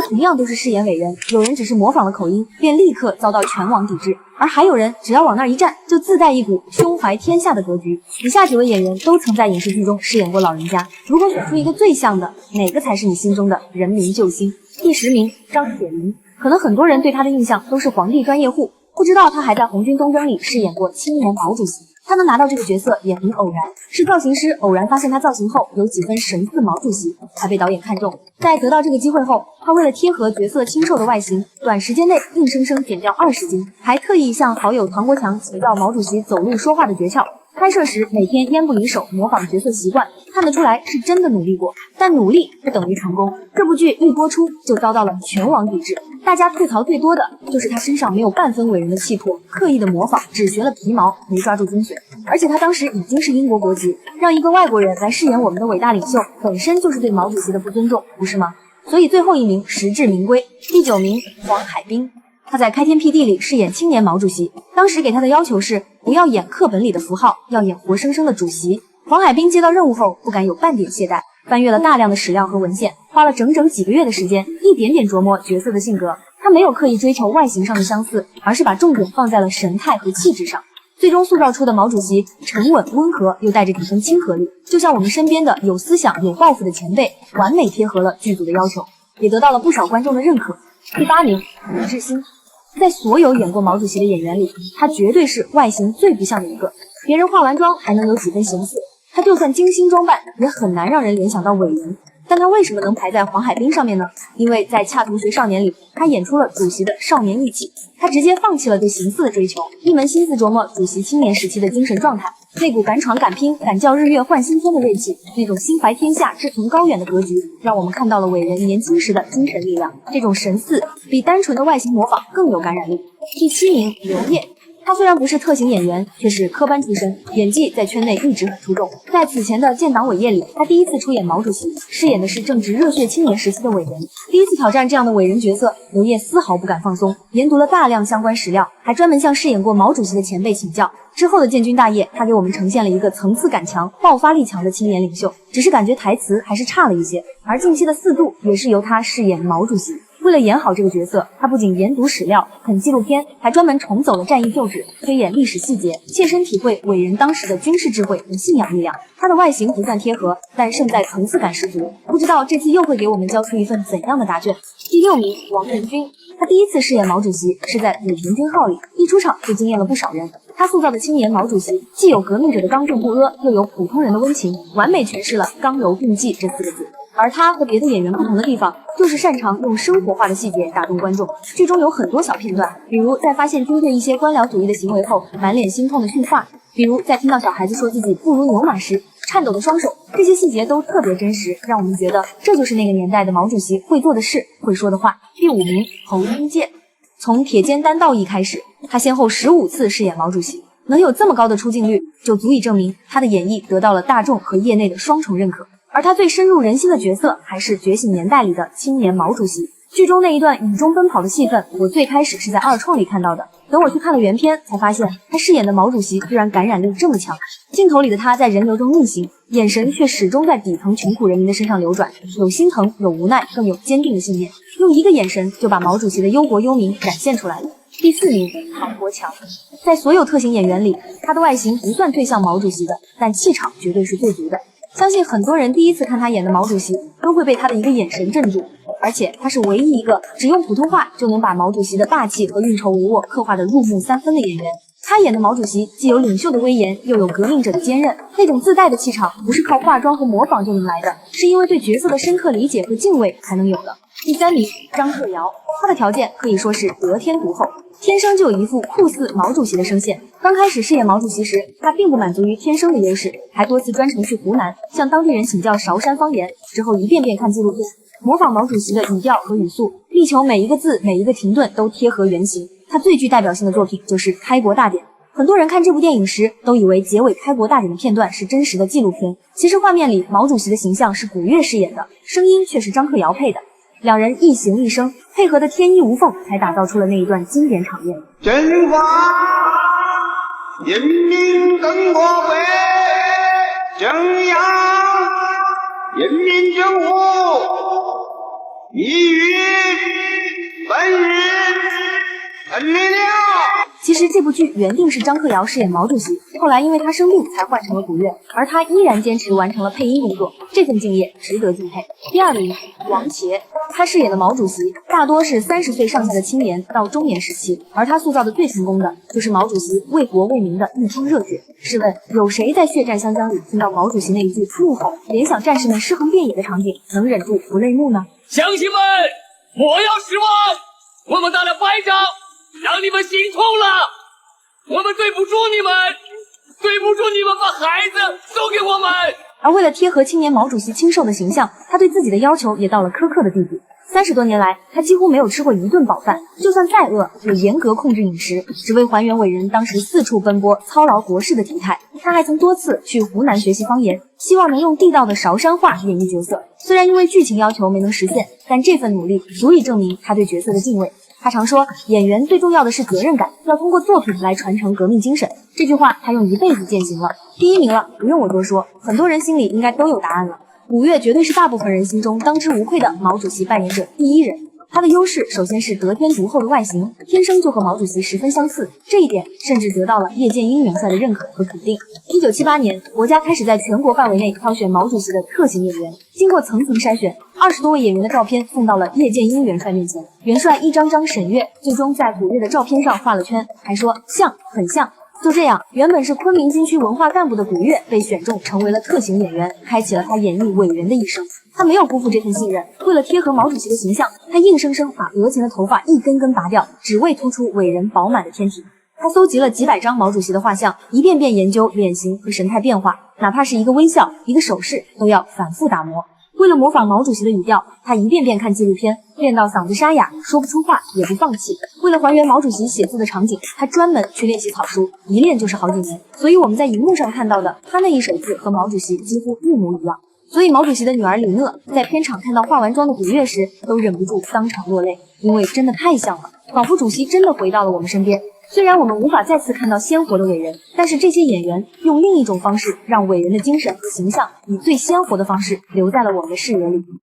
同样都是饰演伟人，有人只是模仿了口音，便立刻遭到全网抵制，而还有人只要往那儿一站，就自带一股胸怀天下的格局。以下几位演员都曾在影视剧中饰演过老人家，如果选出一个最像的，哪个才是你心中的人民救星？第10名，张铁林。可能很多人对他的印象都是皇帝专业户，不知道他还在《红军东征》里饰演过青年毛主席。他能拿到这个角色也很偶然，是造型师偶然发现他造型后有几分神似毛主席，才被导演看中。在得到这个机会后，他为了贴合角色清瘦的外形，短时间内硬生生减掉20斤，还特意向好友唐国强请教毛主席走路说话的诀窍。拍摄时每天烟不离手，模仿角色习惯，看得出来是真的努力过。但努力不等于成功，这部剧一播出就遭到了全网抵制。大家吐槽最多的就是他身上没有半分伟人的气魄，刻意的模仿，只学了皮毛，没抓住精髓。而且他当时已经是英国国籍，让一个外国人来饰演我们的伟大领袖，本身就是对毛主席的不尊重，不是吗？所以最后一名实至名归。第9名，黄海冰。他在《开天辟地》里饰演青年毛主席，当时给他的要求是不要演课本里的符号，要演活生生的主席。黄海冰接到任务后不敢有半点懈怠，翻阅了大量的史料和文献，花了整整几个月的时间，一点点琢磨角色的性格。他没有刻意追求外形上的相似，而是把重点放在了神态和气质上，最终塑造出的毛主席沉稳温和，又带着几分亲和力，就像我们身边的有思想有抱负的前辈，完美贴合了剧组的要求，也得到了不少观众的认可。第8名，李志新。在所有演过毛主席的演员里，他绝对是外形最不像的一个。别人化完妆还能有几分形似，他就算精心装扮，也很难让人联想到伟人。但他为什么能排在黄海冰上面呢？因为在《恰同学少年》里，他演出了主席的少年义气，他直接放弃了对形似的追求，一门心思琢磨主席青年时期的精神状态，那股敢闯敢拼、敢叫日月换新天的锐气，那种心怀天下、志存高远的格局，让我们看到了伟人年轻时的精神力量。这种神似比单纯的外形模仿更有感染力。第7名，刘烨。他虽然不是特型演员，却是科班出身，演技在圈内一直很出众。在此前的建党伟业里，他第一次出演毛主席，饰演的是正值热血青年时期的伟人。第一次挑战这样的伟人角色，刘烨丝毫不敢放松，研读了大量相关史料，还专门向饰演过毛主席的前辈请教。之后的建军大业，他给我们呈现了一个层次感强、爆发力强的青年领袖，只是感觉台词还是差了一些。而近期的4度也是由他饰演毛主席。为了演好这个角色，他不仅研读史料、啃纪录片，还专门重走了战役旧址，推演历史细节，切身体会伟人当时的军事智慧和信仰力量。他的外形不算贴合，但胜在层次感十足。不知道这次又会给我们交出一份怎样的答卷？第6名，王任军。他第一次饰演毛主席是在《武田军号》里，一出场就惊艳了不少人。他塑造的青年毛主席，既有革命者的刚正不阿，又有普通人的温情，完美诠释了刚柔并济这4个字。而他和别的演员不同的地方，就是擅长用生活化的细节打动观众。剧中有很多小片段，比如在发现军队一些官僚主义的行为后，满脸心痛的训话；比如在听到小孩子说自己不如牛马时，颤抖的双手。这些细节都特别真实，让我们觉得这就是那个年代的毛主席会做的事，会说的话。第5名，侯英健。从《铁肩担道义》开始，他先后15次饰演毛主席，能有这么高的出镜率，就足以证明他的演绎得到了大众和业内的双重认可。而他最深入人心的角色还是《觉醒年代》里的青年毛主席。剧中那一段雨中奔跑的戏份，我最开始是在2创里看到的，等我去看了原片，才发现他饰演的毛主席居然感染力这么强。镜头里的他在人流中逆行，眼神却始终在底层穷苦人民的身上流转，有心疼，有无奈，更有坚定的信念。用一个眼神就把毛主席的忧国忧民展现出来了。第4名，唐国强。在所有特型演员里，他的外形不算最像毛主席的，但气场绝对是最足的。相信很多人第一次看他演的毛主席，都会被他的一个眼神镇住。而且他是唯一一个只用普通话就能把毛主席的霸气和运筹帷幄刻画的入木3分的演员。他演的毛主席既有领袖的威严，又有革命者的坚韧，那种自带的气场不是靠化妆和模仿就能来的，是因为对角色的深刻理解和敬畏才能有的。第3名，张克尧。他的条件可以说是得天独厚，天生就有一副酷似毛主席的声线。刚开始饰演毛主席时，他并不满足于天生的优势，还多次专程去湖南向当地人请教韶山方言，之后一遍遍看纪录片，模仿毛主席的语调和语速，力求每一个字每一个停顿都贴合原型。他最具代表性的作品就是《开国大典》。很多人看这部电影时都以为结尾开国大典的片段是真实的纪录片，其实画面里毛主席的形象是古月饰演的，声音却是张克尧配的。两人一形一声，配合的天衣无缝，才打造出了那一段经典场面。中华人民共和国中央人民政府已于本日成立了。其实这部剧原定是张克尧饰演毛主席，后来因为他生病才换成了古月，而他依然坚持完成了配音工作，这份敬业值得敬佩。第二个人王茄，他饰演的毛主席大多是30岁上下的青年到中年时期，而他塑造的最成功的就是毛主席为国为民的一腔热血。试问有谁在血战湘江里听到毛主席那一句怒吼，联想战士们尸横遍野的场景，能忍住不泪目呢？乡亲们，莫要失望，我们打了败仗，让你们心痛了，我们对不住你们，对不住你们把孩子送给我们。而为了贴合青年毛主席清瘦的形象，他对自己的要求也到了苛刻的地步。30多年来，他几乎没有吃过一顿饱饭，就算再饿，也严格控制饮食，只为还原伟人当时四处奔波、操劳国事的体态。他还曾多次去湖南学习方言，希望能用地道的韶山话演绎角色。虽然因为剧情要求没能实现，但这份努力足以证明他对角色的敬畏。他常说，演员最重要的是责任感，要通过作品来传承革命精神。这句话他用一辈子践行了。第一名了，不用我多说，很多人心里应该都有答案了。古月绝对是大部分人心中当之无愧的毛主席扮演者第一人。他的优势首先是得天独厚的外形，天生就和毛主席十分相似，这一点甚至得到了叶剑英元帅的认可和肯定。1978年，国家开始在全国范围内挑选毛主席的特型演员，经过层层筛选，20多位演员的照片送到了叶剑英元帅面前，元帅一张张审阅，最终在古月的照片上画了圈，还说像，很像。就这样，原本是昆明军区文化干部的古月被选中成为了特型演员，开启了他演绎伟人的一生。他没有辜负这份信任，为了贴合毛主席的形象，他硬生生把额前的头发一根根拔掉，只为突出伟人饱满的天体。他搜集了几百张毛主席的画像，一遍遍研究脸型和神态变化，哪怕是一个微笑、一个手势，都要反复打磨。为了模仿毛主席的语调，他一遍遍看纪录片，练到嗓子沙哑，说不出话也不放弃。为了还原毛主席写字的场景，他专门去练习草书，一练就是好几年。所以我们在荧幕上看到的他那一手字和毛主席几乎一模一样。所以毛主席的女儿李讷在片场看到化完妆的古月时，都忍不住当场落泪，因为真的太像了，仿佛主席真的回到了我们身边。虽然我们无法再次看到鲜活的伟人，但是这些演员用另一种方式，让伟人的精神和形象以最鲜活的方式留在了我们的视野里。